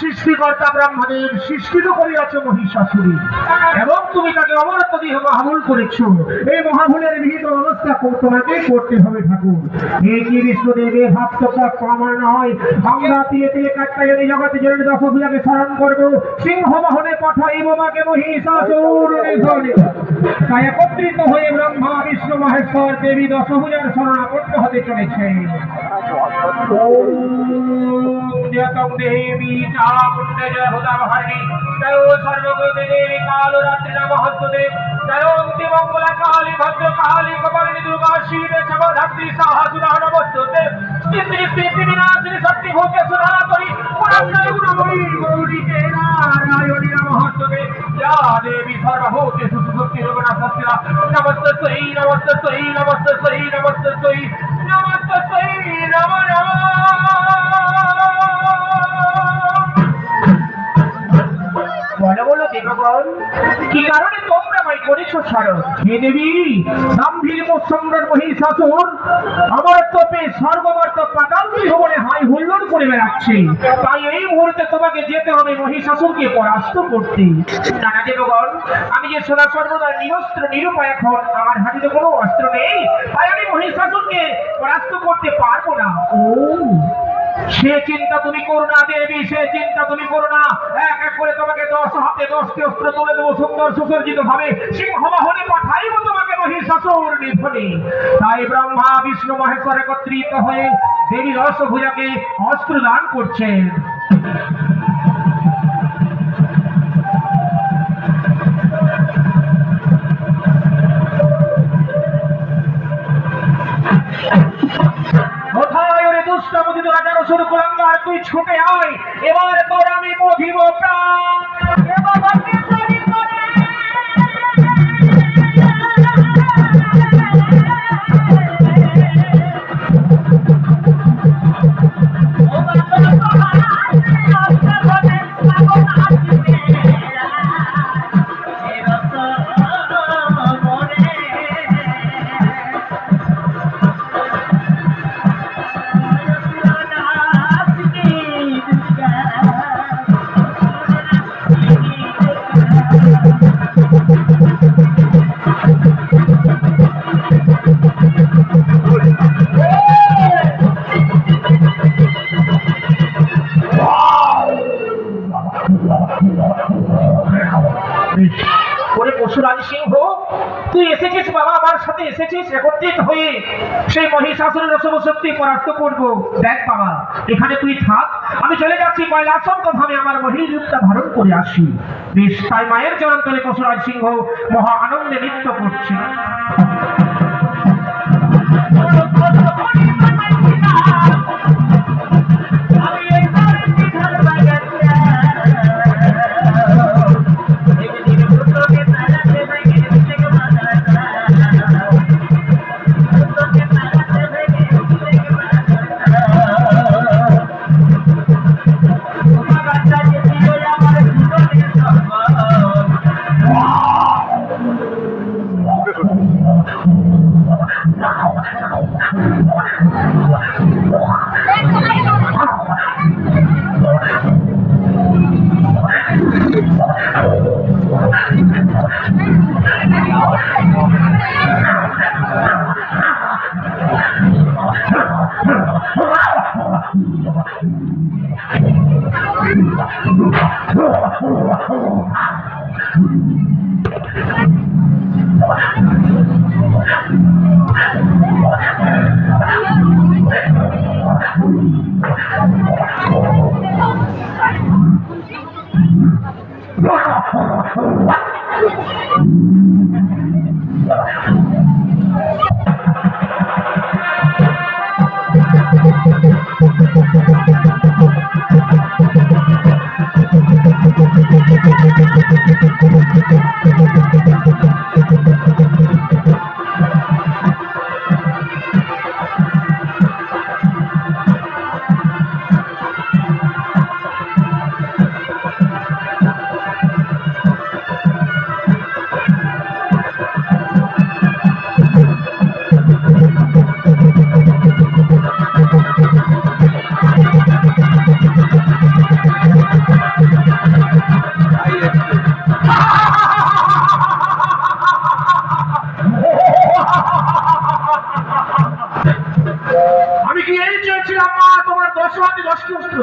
সৃষ্টিকর্তা ব্রহ্মদেব সৃষ্টিত করিয়াছ মহিষাসুরী এবং তুমি তাকে অমরত্ব দিয়ে মহাভুল করেছ। এই মহাভুলের বিহিত অবস্থা তোমাকে করতে হবে ঠাকুর। এই কি বিষ্ণুদেবের ভাবটা আমার নয়। আমরা তিলে তিলে কাট্টাই জগতে জন্য দশভূজাকে স্মরণ করবো। সিংহ বাহনে পাঠাইব মাকে মহিষাসুর নিধনে। তাই একত্রিত হয়ে ব্রহ্মা বিষ্ণু মহেশ্বর দেবী দশভূজার শরণাপন্ন হতে চলেছে। দেবী চামুণ্ডে জয় হুদাভারিণী জয় সর্বগতে দেবী কালরাত্রি নমস্তুতে জয় অন্তি মঙ্গলা কালী ভদ্র কালী কপালিনী দুর্গা শিবে চমধাত্রী সাহসুরা নমস্তুতে স্থিতি স্থিতি বিনাশিনী শক্তি ভূতে সুধাকরি পুরাণায় গুণময়ী গৌরীকে নারায়ণী নমস্তুতে या देवी सर्वभूतेषु सुशक्तिरूपेण संस्थिता नमस्तस्यै नमस्तस्यै नमस्तस्यै नमस्तस्यै नमस्तस्यै नमो नमः। বলো বলো দেবগণ, কি কারণে তোমরা আমায় করেছো স্মরণ? হে দেবী, গাম্ভীর সম্রাট মহিষাসুর আমার তোপে স্বর্গমর্ত পাতাল ভুবনে হাই হুল্লোড় করে বেড়াচ্ছে। তাই এই মুহূর্তে তোমাকে যেতে হবে মহিষাসুরকে পরাস্ত করতে। জানা দেবগণ, আমি যে সদা সর্বদা নিরস্ত্র নিরুপায়, এখন আমার হাতে তো কোনো অস্ত্র নেই, তাই আমি মহিষাসুরকে পরাস্ত করতে পারবো না। ও সে চিন্তা তুমি করো না দেবী, সে চিন্তা তুমি করো না। এক এক করে তোমাকে 10 হাতে 10টি অস্ত্র তুলে দেবো সুন্দর সুসজ্জিত ভাবে। সিংহ বাহনে পাঠাইব তোমাকে মহিষাসুর নিধনে। তাই ব্রহ্মা বিষ্ণু মহেশ্বর একত্রিত হয়ে দেবী দশভূজাকে অস্ত্র দান করছেন। তুই ছুটে আয়, এবার তোর আমি বধিব প্রাণ। সিংহ, তুই এসেছিস বাবা, আমার সাথে এসেছিস একত্রিত হয়ে সেই মহিষাসুরের শক্তি পরাস্ত করবো। দেখ বাবা, এখানে তুই থাক, আমি চলে যাচ্ছি কৈলাসন্ত ধামে আমার মহির রূপটা ধারণ করে আসি। বেশ, তাই মায়ের চরণতলে পশুরাজ সিংহ মহা আনন্দে নৃত্য করছে।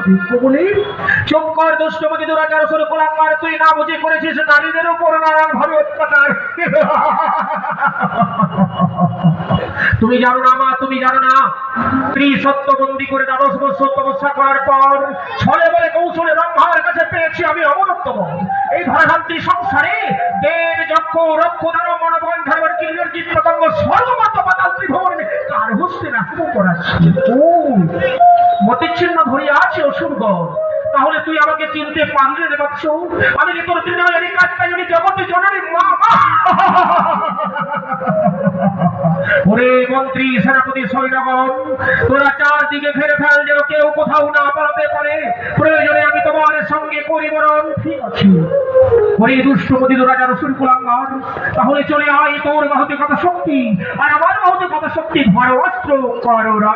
দেখবো বলে? চুপ কর দুষ্টমতি দুরাচার শুরু কোলাঙ্গার, তুই না বুঝে করেছিস নারীদের উপর নানান ভাবে অত্যাচার। তুমি জানো না মা, তুমি জানো না স্ত্রী সত্যবন্দী করে 10 বছর তপস্যা করার পর ছলে বলে কৌশলে ব্রহ্মার কাছে পেয়েছি আমি অমরত্ব। এই ধরাধান্ত্রী সংসারে দেব যক্ষ রক্ষ দানব মনোবন ধর্মের কিলোর কীট পতঙ্গ সর্বমত পাতাল ত্রিভুবন কার হস্তে রাখব করাচ্ছি। ও মতিচ্ছিন্ন ধরিয়া আছে অসুরগণ, তাহলে তুই আমাকে চিনতে পারলি রে বৎস? আমি কি তোর তৃণমূলের কাজটাই জগতে জননী মা? ওরে মন্ত্রী সেনাপতি সৈন্যগণ, তোরা চারদিকে ঘিরে ফেল যেন কেউ কোথাও না পালাতে পারে। প্রয়োজনে আমি তোমার সঙ্গে পরিবরণ। ঠিক আছে ওরে দুষ্টমতি রাজার অসুর কুলাঙ্গার, তাহলে চলে আয়, তোর বাহুতে কত শক্তি আর আমার বাহুতে কত শক্তি, ধরো অস্ত্র করো রা।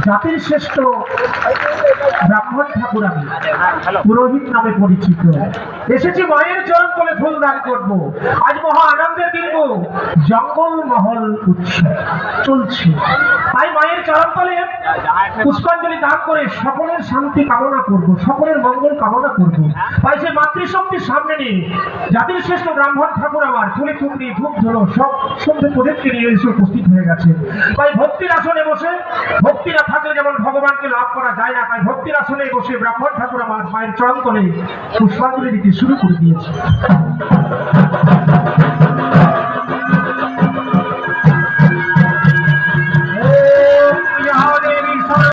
জাতির শ্রেষ্ঠ ব্রাহ্মণ ঠাকুর আমি পুরোহিত নামে পরিচিত, এসেছি মায়ের চরণ তলে ফুল দান করবো। আজ মহা আনন্দের দিন, জঙ্গল মহল উৎসব চলছে, তাই মায়ের চরণ তলে পুষ্পাঞ্জলি দান করে সকলের শান্তি কামনা করব, সকলের মঙ্গল কামনা করব। তাই সে মাতৃশক্তির সামনে নিয়ে জাতির শ্রেষ্ঠ ব্রাহ্মণ ঠাকুর আমার ফুলে ফুকরি ধূপ ধুলো সব সন্ধ্যে প্রদীপকে নিয়ে এসে উপস্থিত হয়ে গেছে। তাই ভক্তির আসনে বসে, ভক্তি না থাকলে যেমন ভগবানকে লাভ করা যায় না, তাই ভক্তির আসনে বসে ব্রাহ্মণ ঠাকুর আমার মায়ের চরণ তলে পুষ্পাঞ্জলি দিতে শুরু করে দিয়েছে।